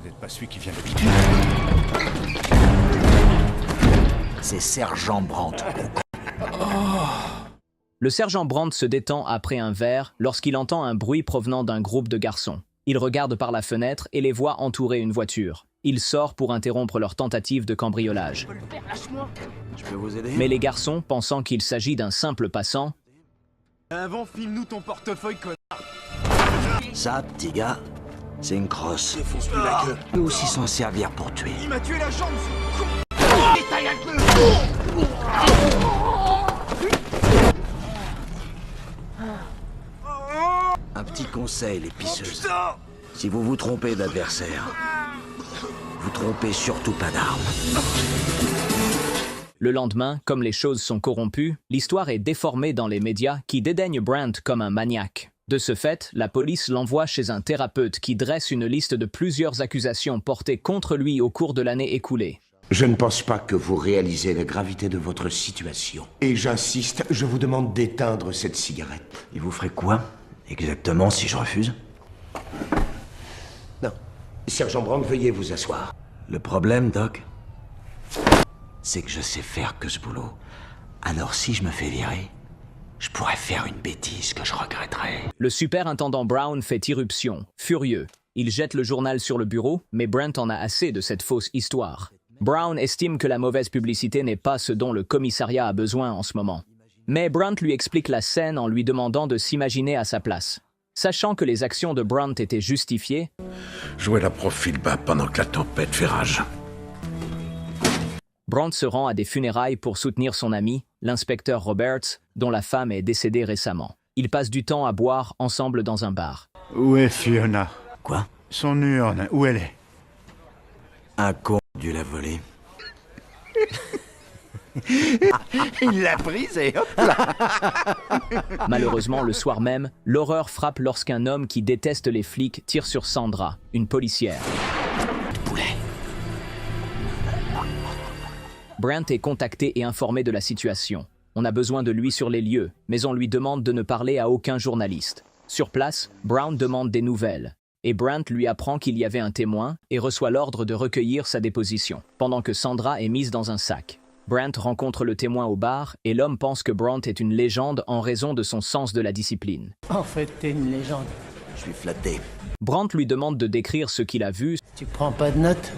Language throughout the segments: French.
n'êtes pas celui qui vient d'habiter. C'est Sergent Brandt. Le sergent Brandt se détend après un verre lorsqu'il entend un bruit provenant d'un groupe de garçons. Il regarde par la fenêtre et les voit entourer une voiture. Il sort pour interrompre leur tentative de cambriolage. Je peux vous aider? Mais les garçons, pensant qu'il s'agit d'un simple passant, Avant, file-nous ton portefeuille, connard. Ça, petit gars, c'est une crosse. Défonce-lui la queue. Peut aussi s'en servir pour tuer. Il m'a tué la jambe, ce con. Un petit conseil, les pisseuses. Si vous vous trompez d'adversaire, vous trompez surtout pas d'armes. le lendemain, comme les choses sont corrompues, l'histoire est déformée dans les médias qui dédaignent Brandt comme un maniaque. De ce fait, la police l'envoie chez un thérapeute qui dresse une liste de plusieurs accusations portées contre lui au cours de l'année écoulée. Je ne pense pas que vous réalisez la gravité de votre situation. Et j'insiste, je vous demande d'éteindre cette cigarette. Et vous ferez quoi, exactement, si je refuse? Non. Sergent Brandt, veuillez vous asseoir. Le problème, Doc, c'est que je sais faire que ce boulot. Alors si je me fais virer, je pourrais faire une bêtise que je regretterai. Le superintendant Brown fait irruption, furieux. Il jette le journal sur le bureau, mais Brandt en a assez de cette fausse histoire. Brown estime que la mauvaise publicité n'est pas ce dont le commissariat a besoin en ce moment. Mais Brandt lui explique la scène en lui demandant de s'imaginer à sa place. Sachant que les actions de Brandt étaient justifiées, Jouer la profil bas pendant que la tempête fait rage. Brandt se rend à des funérailles pour soutenir son ami, l'inspecteur Roberts, dont la femme est décédée récemment. Ils passent du temps à boire ensemble dans un bar. Où est Fiona? Quoi? Son urne, où elle est? Un con dû la voler. Il l'a prise et hop là. Malheureusement, le soir même, l'horreur frappe lorsqu'un homme qui déteste les flics tire sur Sandra, une policière. Brandt est contacté et informé de la situation. On a besoin de lui sur les lieux, mais on lui demande de ne parler à aucun journaliste. Sur place, Brown demande des nouvelles, et Brandt lui apprend qu'il y avait un témoin et reçoit l'ordre de recueillir sa déposition, pendant que Sandra est mise dans un sac. Brandt rencontre le témoin au bar, et l'homme pense que Brandt est une légende en raison de son sens de la discipline. En fait, t'es une légende. Je suis flatté. Brandt lui demande de décrire ce qu'il a vu. Tu prends pas de notes?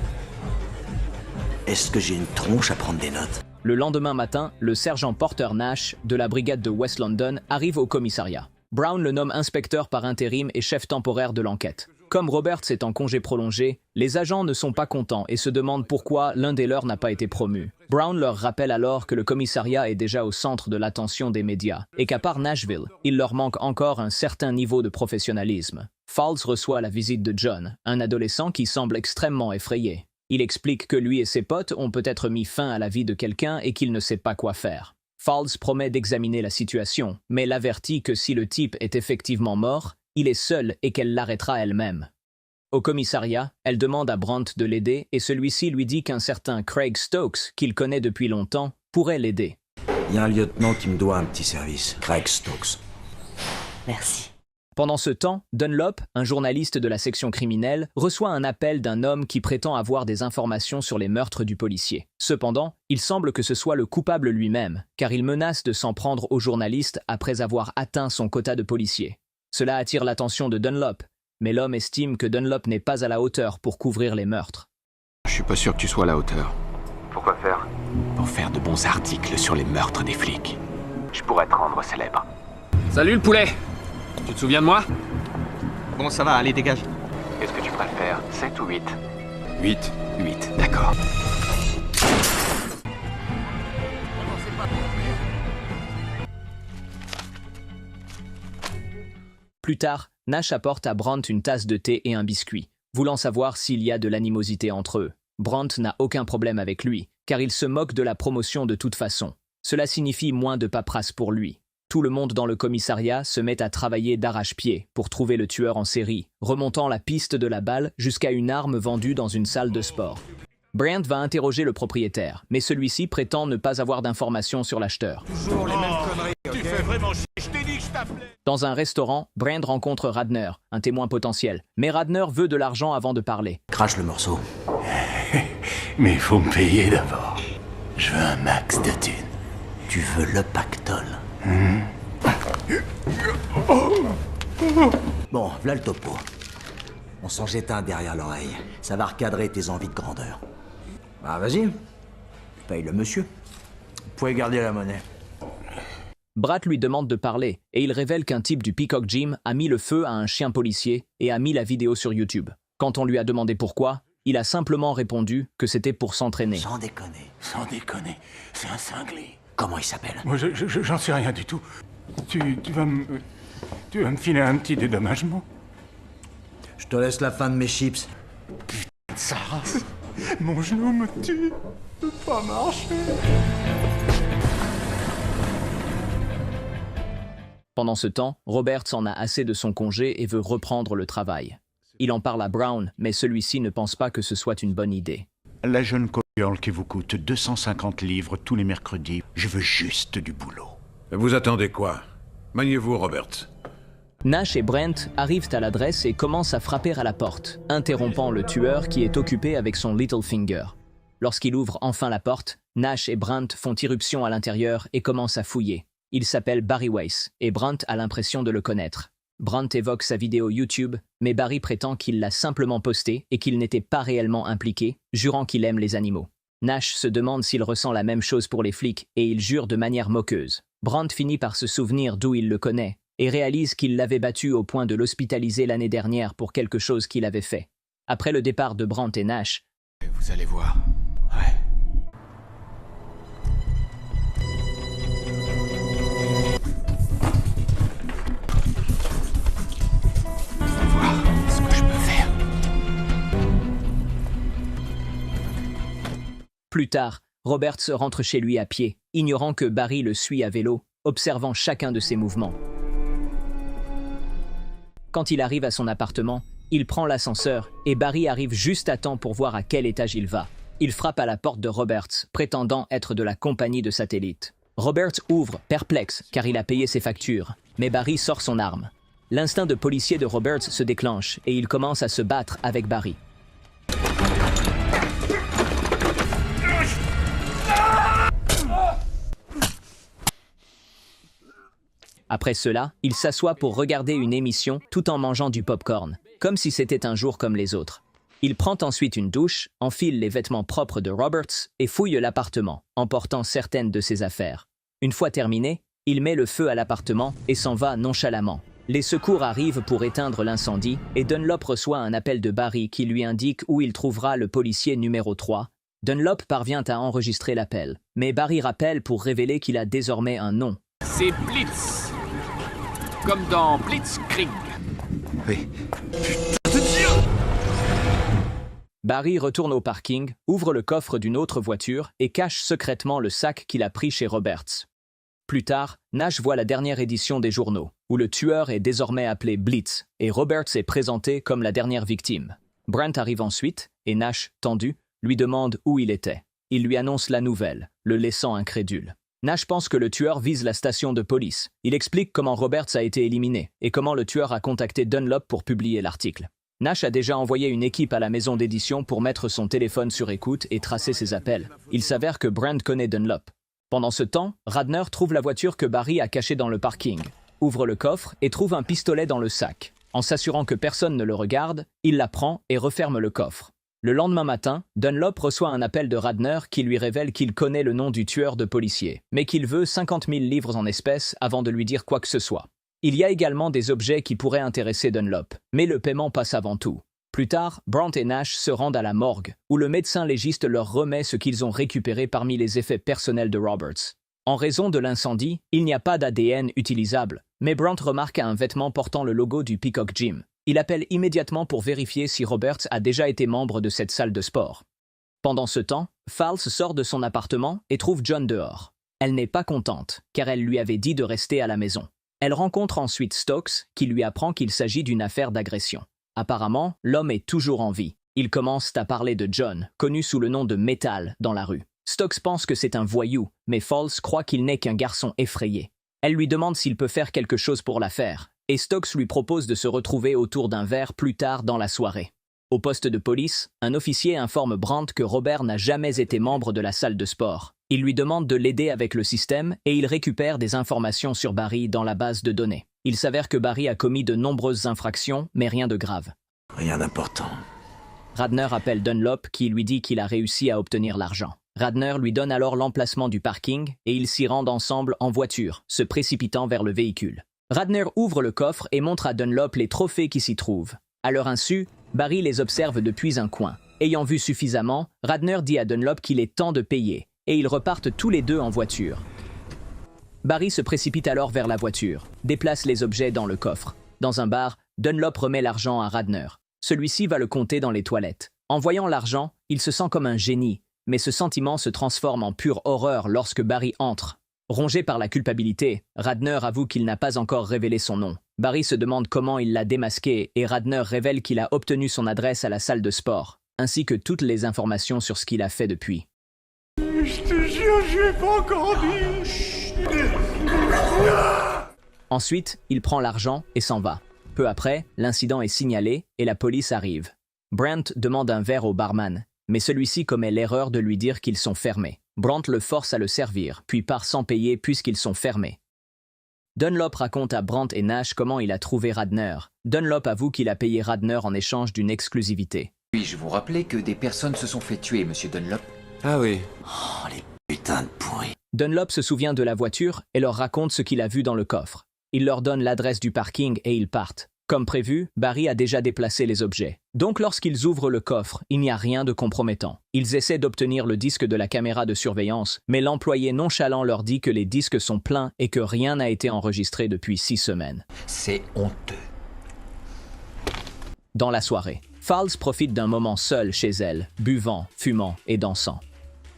Est-ce que j'ai une tronche à prendre des notes? Le lendemain matin, le sergent Porter Nash, de la brigade de West London, arrive au commissariat. Brown le nomme inspecteur par intérim et chef temporaire de l'enquête. Comme Roberts est en congé prolongé, les agents ne sont pas contents et se demandent pourquoi l'un des leurs n'a pas été promu. Brown leur rappelle alors que le commissariat est déjà au centre de l'attention des médias et qu'à part Nashville, il leur manque encore un certain niveau de professionnalisme. Falls reçoit la visite de John, un adolescent qui semble extrêmement effrayé. Il explique que lui et ses potes ont peut-être mis fin à la vie de quelqu'un et qu'il ne sait pas quoi faire. Falls promet d'examiner la situation, mais l'avertit que si le type est effectivement mort, il est seul et qu'elle l'arrêtera elle-même. Au commissariat, elle demande à Brandt de l'aider et celui-ci lui dit qu'un certain Craig Stokes, qu'il connaît depuis longtemps, pourrait l'aider. Il y a un lieutenant qui me doit un petit service. Craig Stokes. Merci. Pendant ce temps, Dunlop, un journaliste de la section criminelle, reçoit un appel d'un homme qui prétend avoir des informations sur les meurtres du policier. Cependant, il semble que ce soit le coupable lui-même, car il menace de s'en prendre au journaliste après avoir atteint son quota de policiers. Cela attire l'attention de Dunlop, mais l'homme estime que Dunlop n'est pas à la hauteur pour couvrir les meurtres. Je suis pas sûr que tu sois à la hauteur. Pourquoi faire? Pour faire de bons articles sur les meurtres des flics. Je pourrais te rendre célèbre. Salut le poulet! Tu te souviens de moi? Bon, ça va, allez, dégage. Qu'est-ce que tu préfères, 7 ou 8? 8. 8, d'accord. Plus tard, Nash apporte à Brandt une tasse de thé et un biscuit, voulant savoir s'il y a de l'animosité entre eux. Brandt n'a aucun problème avec lui, car il se moque de la promotion de toute façon. Cela signifie moins de paperasse pour lui. Tout le monde dans le commissariat se met à travailler d'arrache-pied pour trouver le tueur en série, remontant la piste de la balle jusqu'à une arme vendue dans une salle de sport. Brandt va interroger le propriétaire, mais celui-ci prétend ne pas avoir d'informations sur l'acheteur. Toujours les mêmes conneries, ok? fais vraiment chier. Je t'ai dit que je t'appelais. Dans un restaurant, Brand rencontre Radner, un témoin potentiel. Mais Radner veut de l'argent avant de parler. Crache le morceau. Mais il faut me payer d'abord. Je veux un max de thunes. Tu veux le pactole. Bon, voilà le topo. On s'en jette un derrière l'oreille. Ça va recadrer tes envies de grandeur. Ah, vas-y. Paye le monsieur. Vous pouvez garder la monnaie. Brat lui demande de parler, et il révèle qu'un type du Peacock Gym a mis le feu à un chien policier et a mis la vidéo sur YouTube. Quand on lui a demandé pourquoi, il a simplement répondu que c'était pour s'entraîner. Sans déconner. Sans déconner, c'est un cinglé. Comment il s'appelle? Moi, j'en sais rien du tout. Tu vas me filer un petit dédommagement? Je te laisse la fin de mes chips. Sarah, mon genou me tue. Je peux pas marcher. Pendant ce temps, Roberts en a assez de son congé et veut reprendre le travail. Il en parle à Brown, mais celui-ci ne pense pas que ce soit une bonne idée. La jeune girl qui vous coûte 250 livres tous les mercredis, je veux juste du boulot. Vous attendez quoi? Maniez-vous, Roberts. Nash et Brent arrivent à l'adresse et commencent à frapper à la porte, interrompant le tueur qui est occupé avec son little finger. Lorsqu'il ouvre enfin la porte, Nash et Brent font irruption à l'intérieur et commencent à fouiller. Il s'appelle Barry Weiss, et Brent a l'impression de le connaître. Brent évoque sa vidéo YouTube, mais Barry prétend qu'il l'a simplement postée et qu'il n'était pas réellement impliqué, jurant qu'il aime les animaux. Nash se demande s'il ressent la même chose pour les flics, et il jure de manière moqueuse. Brent finit par se souvenir d'où il le connaît, et réalise qu'il l'avait battu au point de l'hospitaliser l'année dernière pour quelque chose qu'il avait fait. Après le départ de Brent et Nash, Vous allez voir. Ouais. Ce que je peux faire. plus tard, Roberts rentre chez lui à pied, ignorant que Barry le suit à vélo, observant chacun de ses mouvements. Quand il arrive à son appartement, il prend l'ascenseur et Barry arrive juste à temps pour voir à quel étage il va. Il frappe à la porte de Roberts, prétendant être de la compagnie de satellites. Roberts ouvre, perplexe, car il a payé ses factures, mais Barry sort son arme. L'instinct de policier de Roberts se déclenche et il commence à se battre avec Barry. Après cela, il s'assoit pour regarder une émission tout en mangeant du pop-corn, comme si c'était un jour comme les autres. Il prend ensuite une douche, enfile les vêtements propres de Roberts et fouille l'appartement, emportant certaines de ses affaires. Une fois terminé, il met le feu à l'appartement et s'en va nonchalamment. Les secours arrivent pour éteindre l'incendie et Dunlop reçoit un appel de Barry qui lui indique où il trouvera le policier numéro 3. Dunlop parvient à enregistrer l'appel, mais Barry rappelle pour révéler qu'il a désormais un nom. C'est Blitz. Comme dans Blitzkrieg. Oui. Barry retourne au parking, ouvre le coffre d'une autre voiture et cache secrètement le sac qu'il a pris chez Roberts. Plus tard, Nash voit la dernière édition des journaux, où le tueur est désormais appelé Blitz, et Roberts est présenté comme la dernière victime. Brent arrive ensuite, et Nash, tendu, lui demande où il était. Il lui annonce la nouvelle, le laissant incrédule. Nash pense que le tueur vise la station de police. Il explique comment Roberts a été éliminé, et comment le tueur a contacté Dunlop pour publier l'article. Nash a déjà envoyé une équipe à la maison d'édition pour mettre son téléphone sur écoute et tracer ses appels. Il s'avère que Brent connaît Dunlop. Pendant ce temps, Radner trouve la voiture que Barry a cachée dans le parking, ouvre le coffre et trouve un pistolet dans le sac. En s'assurant que personne ne le regarde, il la prend et referme le coffre. Le lendemain matin, Dunlop reçoit un appel de Radner qui lui révèle qu'il connaît le nom du tueur de policier, mais qu'il veut 50 000 livres en espèces avant de lui dire quoi que ce soit. Il y a également des objets qui pourraient intéresser Dunlop, mais le paiement passe avant tout. Plus tard, Brent et Nash se rendent à la morgue, où le médecin légiste leur remet ce qu'ils ont récupéré parmi les effets personnels de Roberts. En raison de l'incendie, il n'y a pas d'ADN utilisable, mais Brent remarque un vêtement portant le logo du Peacock Gym. Il appelle immédiatement pour vérifier si Roberts a déjà été membre de cette salle de sport. Pendant ce temps, Falls sort de son appartement et trouve John dehors. Elle n'est pas contente, car elle lui avait dit de rester à la maison. Elle rencontre ensuite Stokes, qui lui apprend qu'il s'agit d'une affaire d'agression. Apparemment, l'homme est toujours en vie. Ils commencent à parler de John, connu sous le nom de Metal, dans la rue. Stokes pense que c'est un voyou, mais Falls croit qu'il n'est qu'un garçon effrayé. Elle lui demande s'il peut faire quelque chose pour l'affaire, et Stokes lui propose de se retrouver autour d'un verre plus tard dans la soirée. Au poste de police, un officier informe Brandt que Robert n'a jamais été membre de la salle de sport. Il lui demande de l'aider avec le système et il récupère des informations sur Barry dans la base de données. Il s'avère que Barry a commis de nombreuses infractions, mais rien de grave. Rien d'important. Radner appelle Dunlop qui lui dit qu'il a réussi à obtenir l'argent. Radner lui donne alors l'emplacement du parking et ils s'y rendent ensemble en voiture, se précipitant vers le véhicule. Radner ouvre le coffre et montre à Dunlop les trophées qui s'y trouvent. À leur insu, Barry les observe depuis un coin. Ayant vu suffisamment, Radner dit à Dunlop qu'il est temps de payer, et ils repartent tous les deux en voiture. Barry se précipite alors vers la voiture, déplace les objets dans le coffre. Dans un bar, Dunlop remet l'argent à Radner. Celui-ci va le compter dans les toilettes. En voyant l'argent, il se sent comme un génie, mais ce sentiment se transforme en pure horreur lorsque Barry entre. Rongé par la culpabilité, Radner avoue qu'il n'a pas encore révélé son nom. Barry se demande comment il l'a démasqué et Radner révèle qu'il a obtenu son adresse à la salle de sport, ainsi que toutes les informations sur ce qu'il a fait depuis. Je te jure, je l'ai pas encore dit. Ensuite, il prend l'argent et s'en va. Peu après, l'incident est signalé et la police arrive. Brandt demande un verre au barman, mais celui-ci commet l'erreur de lui dire qu'ils sont fermés. Brandt le force à le servir, puis part sans payer puisqu'ils sont fermés. Dunlop raconte à Brandt et Nash comment il a trouvé Radner. Dunlop avoue qu'il a payé Radner en échange d'une exclusivité. Puis-je vous rappeler que des personnes se sont fait tuer, monsieur Dunlop? Ah oui. Oh, les putains de pourris. Dunlop se souvient de la voiture et leur raconte ce qu'il a vu dans le coffre. Il leur donne l'adresse du parking et ils partent. Comme prévu, Barry a déjà déplacé les objets. Donc lorsqu'ils ouvrent le coffre, il n'y a rien de compromettant. Ils essaient d'obtenir le disque de la caméra de surveillance, mais l'employé nonchalant leur dit que les disques sont pleins et que rien n'a été enregistré depuis 6 semaines. C'est honteux. Dans la soirée, Falls profite d'un moment seul chez elle, buvant, fumant et dansant.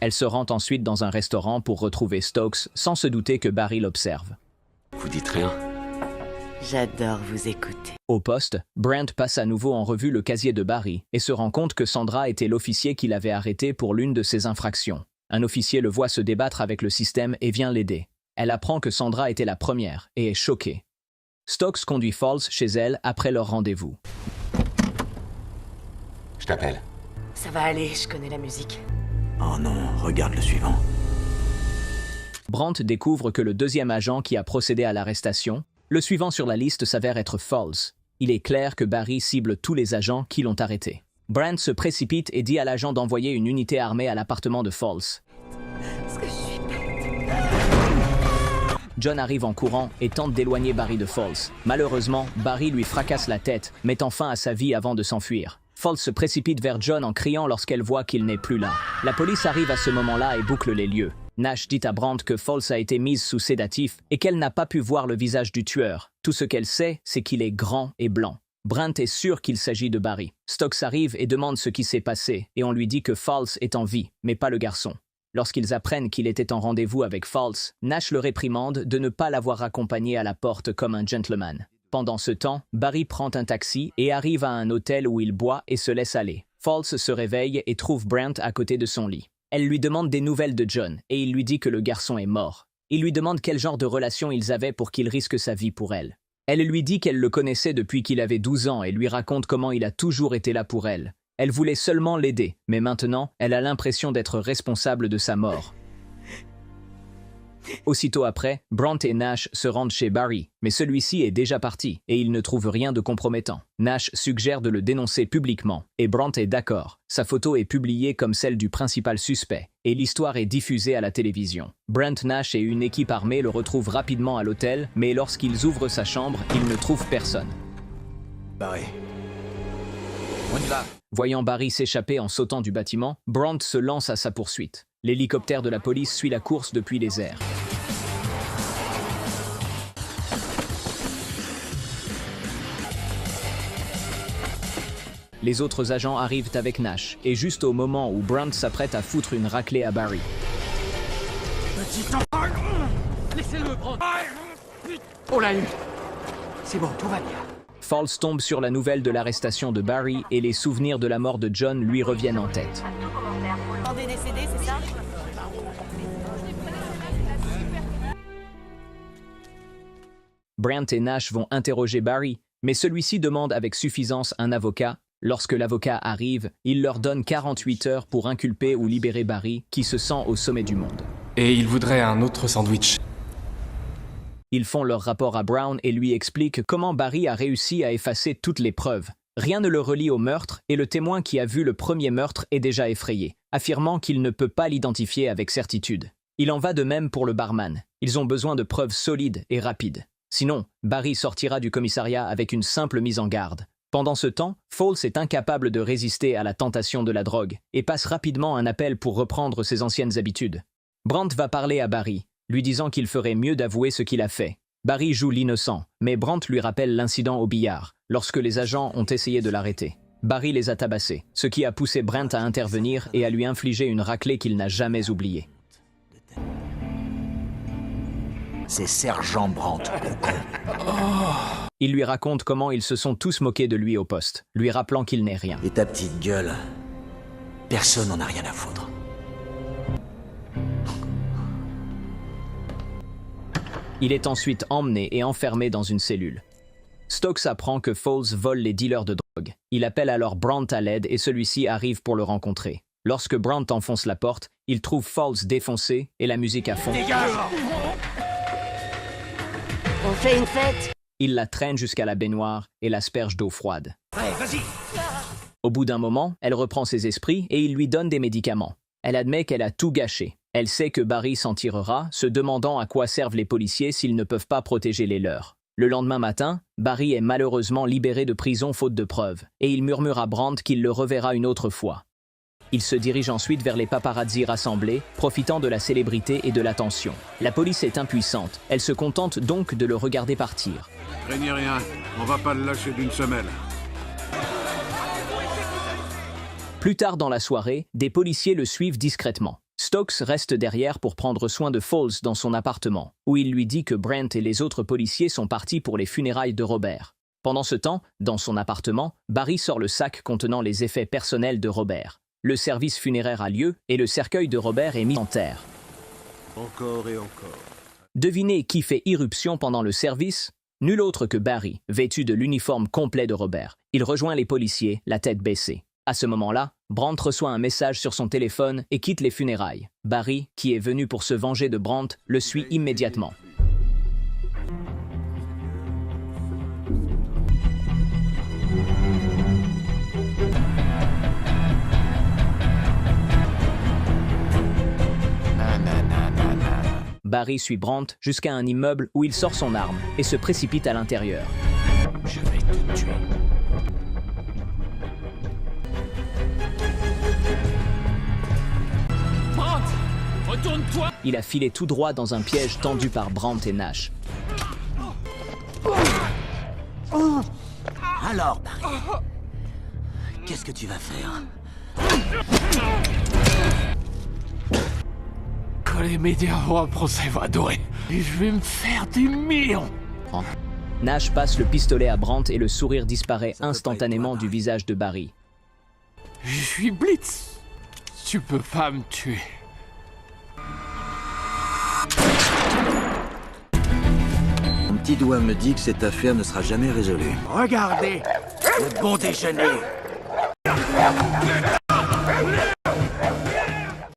Elle se rend ensuite dans un restaurant pour retrouver Stokes sans se douter que Barry l'observe. Vous dites rien? J'adore vous écouter. Au poste, Brandt passe à nouveau en revue le casier de Barry et se rend compte que Sandra était l'officier qui l'avait arrêté pour l'une de ses infractions. Un officier le voit se débattre avec le système et vient l'aider. Elle apprend que Sandra était la première et est choquée. Stokes conduit Falls chez elle après leur rendez-vous. Je t'appelle. Ça va aller, je connais la musique. Oh non, regarde le suivant. Brandt découvre que le deuxième agent qui a procédé à l'arrestation, le suivant sur la liste s'avère être Falls. Il est clair que Barry cible tous les agents qui l'ont arrêté. Brandt se précipite et dit à l'agent d'envoyer une unité armée à l'appartement de Falls. John arrive en courant et tente d'éloigner Barry de Falls. Malheureusement, Barry lui fracasse la tête, mettant fin à sa vie avant de s'enfuir. Falls se précipite vers John en criant lorsqu'elle voit qu'il n'est plus là. La police arrive à ce moment-là et boucle les lieux. Nash dit à Brandt que Falls a été mise sous sédatif et qu'elle n'a pas pu voir le visage du tueur. Tout ce qu'elle sait, c'est qu'il est grand et blanc. Brandt est sûr qu'il s'agit de Barry. Stokes arrive et demande ce qui s'est passé et on lui dit que Falls est en vie, mais pas le garçon. Lorsqu'ils apprennent qu'il était en rendez-vous avec Falls, Nash le réprimande de ne pas l'avoir accompagné à la porte comme un gentleman. Pendant ce temps, Barry prend un taxi et arrive à un hôtel où il boit et se laisse aller. Falls se réveille et trouve Brandt à côté de son lit. Elle lui demande des nouvelles de John et il lui dit que le garçon est mort. Il lui demande quel genre de relation ils avaient pour qu'il risque sa vie pour elle. Elle lui dit qu'elle le connaissait depuis qu'il avait 12 ans et lui raconte comment il a toujours été là pour elle. Elle voulait seulement l'aider, mais maintenant, elle a l'impression d'être responsable de sa mort. Aussitôt après, Brandt et Nash se rendent chez Barry, mais celui-ci est déjà parti et il ne trouve rien de compromettant. Nash suggère de le dénoncer publiquement et Brandt est d'accord. Sa photo est publiée comme celle du principal suspect et l'histoire est diffusée à la télévision. Brandt, Nash et une équipe armée le retrouvent rapidement à l'hôtel, mais lorsqu'ils ouvrent sa chambre, ils ne trouvent personne. Barry. On y va. Voyant Barry s'échapper en sautant du bâtiment, Brandt se lance à sa poursuite. L'hélicoptère de la police suit la course depuis les airs. Les autres agents arrivent avec Nash, et juste au moment où Brandt s'apprête à foutre une raclée à Barry. Laissez-le prendre. On l'a eu. C'est bon, tout va bien. Falls tombe sur la nouvelle de l'arrestation de Barry et les souvenirs de la mort de John lui reviennent en tête. Demandez des CD, c'est ça? Brandt et Nash vont interroger Barry, mais celui-ci demande avec suffisance un avocat. Lorsque l'avocat arrive, il leur donne 48 heures pour inculper ou libérer Barry, qui se sent au sommet du monde. Et il voudrait un autre sandwich. Ils font leur rapport à Brown et lui expliquent comment Barry a réussi à effacer toutes les preuves. Rien ne le relie au meurtre et le témoin qui a vu le premier meurtre est déjà effrayé, affirmant qu'il ne peut pas l'identifier avec certitude. Il en va de même pour le barman. Ils ont besoin de preuves solides et rapides. Sinon, Barry sortira du commissariat avec une simple mise en garde. Pendant ce temps, Fowles est incapable de résister à la tentation de la drogue et passe rapidement un appel pour reprendre ses anciennes habitudes. Brandt va parler à Barry, lui disant qu'il ferait mieux d'avouer ce qu'il a fait. Barry joue l'innocent, mais Brandt lui rappelle l'incident au billard, lorsque les agents ont essayé de l'arrêter. Barry les a tabassés, ce qui a poussé Brandt à intervenir et à lui infliger une raclée qu'il n'a jamais oubliée. C'est Sergent Brandt, le con. Il lui raconte comment ils se sont tous moqués de lui au poste, lui rappelant qu'il n'est rien. Et ta petite gueule, personne n'en a rien à foutre. Il est ensuite emmené et enfermé dans une cellule. Stokes apprend que Fowles vole les dealers de drogue. Il appelle alors Brandt à l'aide et celui-ci arrive pour le rencontrer. Lorsque Brandt enfonce la porte, il trouve Fowles défoncé et la musique à fond. Dégage! On fait une fête? Il la traîne jusqu'à la baignoire et l'asperge d'eau froide. Ouais, vas-y! Au bout d'un moment, elle reprend ses esprits et il lui donne des médicaments. Elle admet qu'elle a tout gâché. Elle sait que Barry s'en tirera, se demandant à quoi servent les policiers s'ils ne peuvent pas protéger les leurs. Le lendemain matin, Barry est malheureusement libéré de prison faute de preuves, et il murmure à Brandt qu'il le reverra une autre fois. Il se dirige ensuite vers les paparazzis rassemblés, profitant de la célébrité et de l'attention. La police est impuissante, elle se contente donc de le regarder partir. Craignez rien, on va pas le lâcher d'une semelle. Plus tard dans la soirée, des policiers le suivent discrètement. Stokes reste derrière pour prendre soin de Fowles dans son appartement, où il lui dit que Brandt et les autres policiers sont partis pour les funérailles de Robert. Pendant ce temps, dans son appartement, Barry sort le sac contenant les effets personnels de Robert. Le service funéraire a lieu et le cercueil de Robert est mis en terre. Encore et encore. Devinez qui fait irruption pendant le service? Nul autre que Barry, vêtu de l'uniforme complet de Robert. Il rejoint les policiers, la tête baissée. À ce moment-là, Brandt reçoit un message sur son téléphone et quitte les funérailles. Barry, qui est venu pour se venger de Brandt, le suit immédiatement. Barry suit Brandt jusqu'à un immeuble où il sort son arme et se précipite à l'intérieur. Je vais te tuer. Brandt, retourne-toi! Il a filé tout droit dans un piège tendu par Brandt et Nash. Alors, Barry, qu'est-ce que tu vas faire? Quand les médias vont apprendre ça, ils vont adorer. Et je vais me faire des millions. Nash passe le pistolet à Brandt et le sourire disparaît instantanément du visage de Barry. Je suis Blitz. Tu peux pas me tuer. Mon petit doigt me dit que cette affaire ne sera jamais résolue. Regardez, le bon déjeuner.